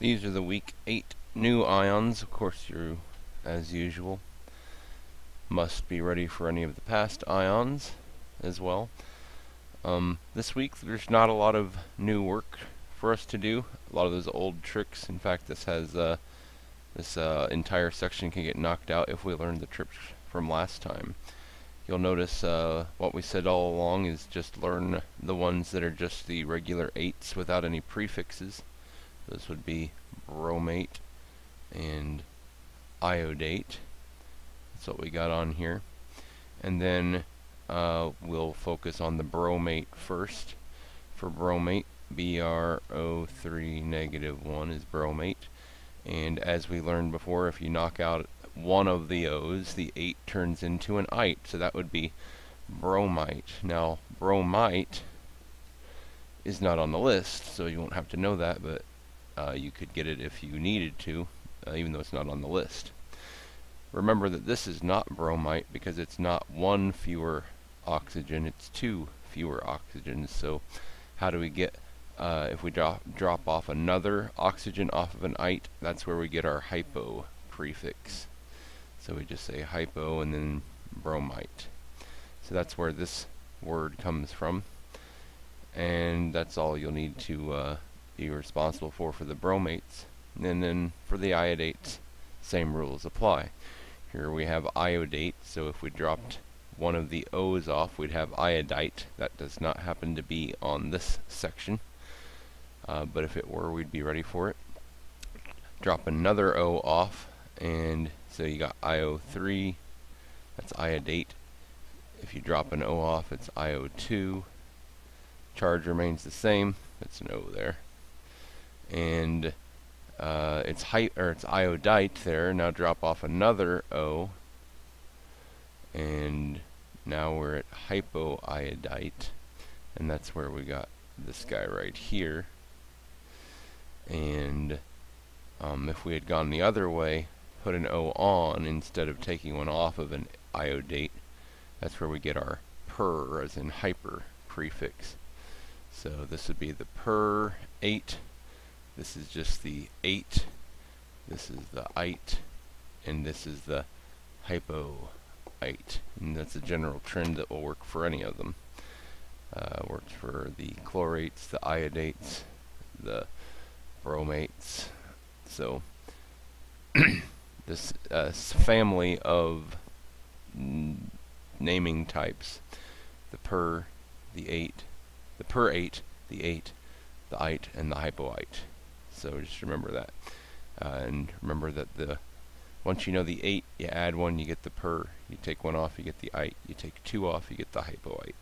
These are the week 8 new ions. Of course, you, as usual, must be ready for any of the past ions as well. This week, there's not a lot of new work for us to do. A lot of those old tricks. In fact, this entire section can get knocked out if we learn the tricks from last time. You'll notice what we said all along is just learn the ones that are just the regular 8s without any prefixes. Those would be bromate and iodate. That's what we got on here. And then we'll focus on the bromate first. For bromate, BrO3 negative 1 is bromate. And as we learned before, if you knock out one of the O's, the 8 turns into an ite, so that would be bromite. Now, bromite is not on the list, so you won't have to know that, but you could get it if you needed to, even though it's not on the list. Remember that this is not bromite because it's not one fewer oxygen, it's 2 fewer oxygens. So how do we get, if we drop off another oxygen off of an ite, that's where we get our hypo prefix. So we just say hypo and then bromite. So that's where this word comes from. And that's all you'll need to be responsible for the bromates. And then for the iodates, same rules apply. Here we have iodate, so if we dropped one of the O's off, we'd have iodite. That does not happen to be on this section, but if it were, we'd be ready for it. Drop another O off, and so you got IO3, that's iodate. If you drop an O off, it's IO2. Charge remains the same, it's an O there. And it's iodite there. Now drop off another O, and now we're at hypoiodite, and that's where we got this guy right here. And if we had gone the other way, put an O on instead of taking one off of an iodate, that's where we get our per, as in hyper prefix. So this would be the per 8. This is just the 8. This is the ite, and this is the hypoite. And that's a general trend that will work for any of them. Works for the chlorates, the iodates, the bromates. So this family of naming types, the per, the 8, the per 8, the 8, the ite, and the hypoite. So just remember that. And remember that once you know the 8, you add 1, you get the per. You take 1 off, you get the ite. You take 2 off, you get the hypoite.